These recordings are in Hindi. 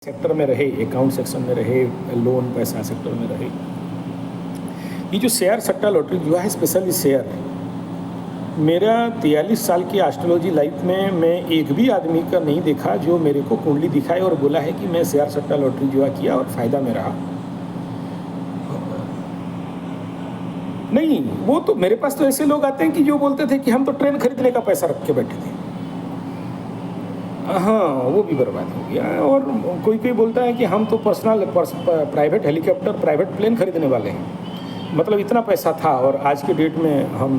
सेक्टर में रहे, अकाउंट सेक्शन में रहे, लोन पैसा सेक्टर में रहे। ये जो शेयर सट्टा लॉटरी जुआ है, स्पेशली शेयर, मेरा 43 साल की एस्ट्रोलॉजी लाइफ में मैं एक भी आदमी का नहीं देखा जो मेरे को कुंडली दिखाए और बोला है कि मैं शेयर सट्टा लॉटरी जुआ किया और फ़ायदा में रहा। नहीं, वो तो मेरे पास तो ऐसे लोग आते हैं कि जो बोलते थे कि हम तो ट्रेन खरीदने का पैसा रख के बैठे थे। हाँ, वो भी बर्बाद हो गया। और कोई कोई बोलता है कि हम तो प्राइवेट हेलीकॉप्टर, प्राइवेट प्लेन खरीदने वाले हैं। मतलब इतना पैसा था और आज के डेट में हम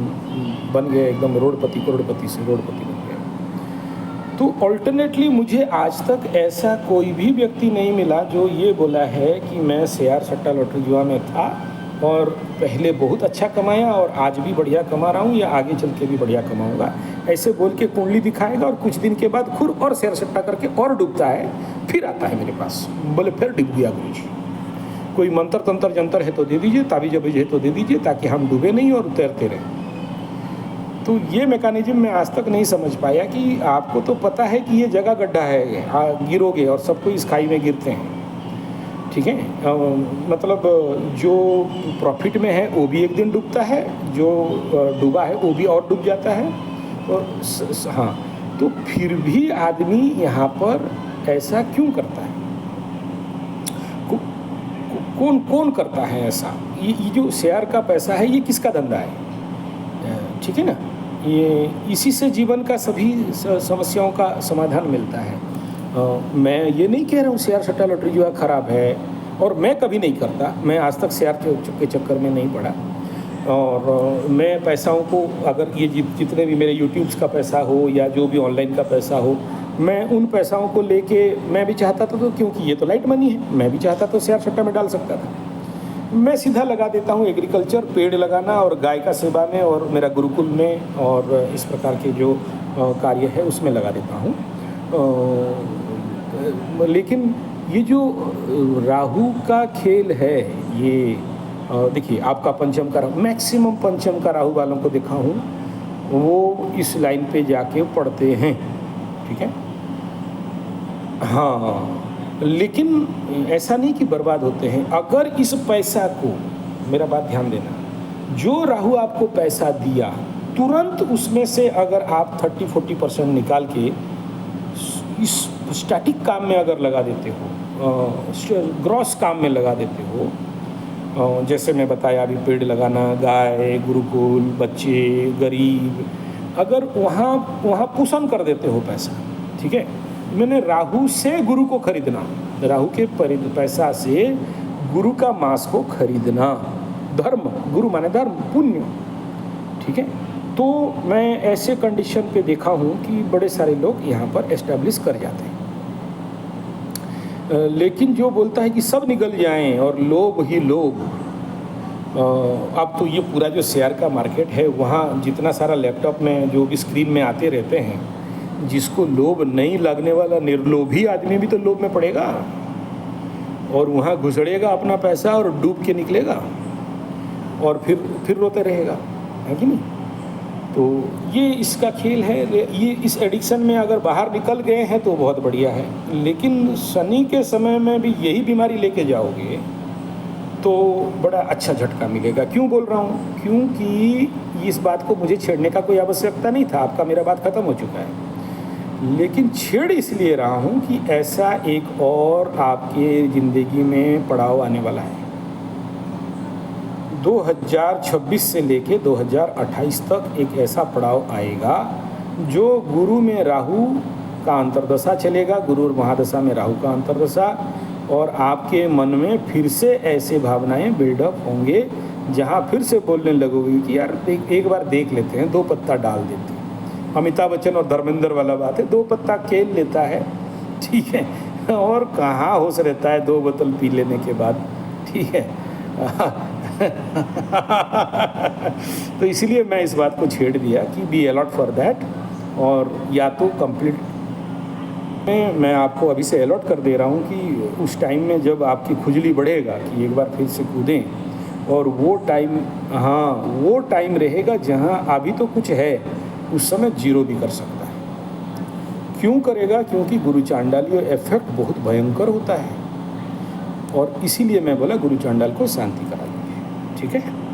बन गए एकदम रोडपति, करोड़पति से रोडपति बन गए। तो अल्टरनेटली मुझे आज तक ऐसा कोई भी व्यक्ति नहीं मिला जो ये बोला है कि मैं शेयर सट्टा लॉटरी जुआ में था और पहले बहुत अच्छा कमाया और आज भी बढ़िया कमा रहा हूँ या आगे चल के भी बढ़िया कमाऊँगा, ऐसे बोल के कुंडली दिखाएगा और कुछ दिन के बाद खुद और शेयर सट्टा करके और डूबता है, फिर आता है मेरे पास, बोले फिर डूब गया गुरुजी। कोई मंत्र तंत्र जंतर है तो दे दीजिए, ताबीज अबीज है तो दे दीजिए, ताकि हम डूबे नहीं और तैरते रहें। तो ये मैकेनिज्म मैं आज तक नहीं समझ पाया कि आपको तो पता है कि ये जगह गड्ढा है, गिरोगे और सब कोई इस खाई में गिरते हैं, ठीक है। मतलब जो प्रॉफिट में है वो भी एक दिन डूबता है, जो डूबा है वो भी और डूब जाता है। और हाँ, तो फिर भी आदमी यहाँ पर ऐसा क्यों करता है? कौन कौन करता है ऐसा? ये जो शेयर का पैसा है ये किसका धंधा है? ठीक है ना, ये इसी से जीवन का सभी समस्याओं का समाधान मिलता है। मैं ये नहीं कह रहा हूँ शेयर सट्टा लॉटरी जो है ख़राब है, और मैं कभी नहीं करता, मैं आज तक शेयर के चक्कर में नहीं पड़ा। और मैं पैसाओं को, अगर ये जितने भी मेरे यूट्यूब्स का पैसा हो या जो भी ऑनलाइन का पैसा हो, मैं उन पैसाओं को लेके मैं भी चाहता था, तो क्योंकि ये तो लाइट मनी है, मैं भी चाहता तो शेयर सट्टा में डाल सकता था। मैं सीधा लगा देता हूँ एग्रीकल्चर, पेड़ लगाना और गाय का सेवा में और मेरा गुरुकुल में और इस प्रकार के जो कार्य है उसमें लगा देता हूँ। लेकिन ये जो राहु का खेल है, ये देखिए आपका पंचम का राहु, मैक्सिमम पंचम का राहु वालों को देखा हूँ वो इस लाइन पे जाके पढ़ते हैं, ठीक है। हाँ, लेकिन ऐसा नहीं कि बर्बाद होते हैं। अगर इस पैसा को, मेरा बात ध्यान देना, जो राहु आपको पैसा दिया तुरंत उसमें से अगर आप 30-40% निकाल के इस स्टैटिक काम में अगर लगा देते हो, ग्रॉस काम में लगा देते हो, जैसे मैं बताया अभी पेड़ लगाना, गाय, गुरुकुल, बच्चे, गरीब, अगर वहाँ पुशन कर देते हो पैसा, ठीक है। मैंने राहु से गुरु को खरीदना, राहु के पैसा से गुरु का मांस को खरीदना, धर्म, गुरु माने धर्म, पुण्य, ठीक है। तो मैं ऐसे कंडीशन पे देखा हूँ कि बड़े सारे लोग यहाँ पर एस्टेब्लिश कर जाते हैं। लेकिन जो बोलता है कि सब निकल जाएं और लोग ही लोग, अब तो ये पूरा जो शेयर का मार्केट है, वहाँ जितना सारा लैपटॉप में जो भी स्क्रीन में आते रहते हैं, जिसको लोभ नहीं लगने वाला निर्लोभी आदमी भी तो लोभ में पड़ेगा और वहाँ घुसड़ेगा अपना पैसा और डूब के निकलेगा और फिर रोते रहेगा, है कि नहीं। तो ये इसका खेल है। ये इस एडिक्शन में अगर बाहर निकल गए हैं तो बहुत बढ़िया है, लेकिन शनि के समय में भी यही बीमारी लेके जाओगे तो बड़ा अच्छा झटका मिलेगा। क्यों बोल रहा हूँ? क्योंकि इस बात को मुझे छेड़ने का कोई आवश्यकता नहीं था, आपका मेरा बात ख़त्म हो चुका है। लेकिन छेड़ इसलिए रहा हूँ कि ऐसा एक और आपके ज़िंदगी में पड़ाव आने वाला है। 2026 से लेके 2028 तक एक ऐसा पड़ाव आएगा जो गुरु में राहु का अंतर्दशा चलेगा, गुरु और महादशा में राहु का अंतर्दशा, और आपके मन में फिर से ऐसे भावनाएं बिल्डअप होंगे जहां फिर से बोलने लगोगे कि यार एक बार देख लेते हैं, 2 पत्ता डाल देते हैं। अमिताभ बच्चन और धर्मेंद्र वाला बात है, 2 पत्ता खेल लेता है, ठीक है, और कहाँ होश रहता है 2 बोतल पी लेने के बाद, ठीक है। तो इसीलिए मैं इस बात को छेड़ दिया कि बी अलर्ट फॉर दैट, और या तो कंप्लीट मैं आपको अभी से अलर्ट कर दे रहा हूँ कि उस टाइम में जब आपकी खुजली बढ़ेगा कि एक बार फिर से कूदें, और वो टाइम, हाँ वो टाइम रहेगा जहाँ अभी तो कुछ है, उस समय जीरो भी कर सकता है। क्यों करेगा? क्योंकि गुरु चांडालीय इफेक्ट बहुत भयंकर होता है, और इसीलिए मैं बोला गुरु चांडाल को शांति करा देंगे। ठीक है।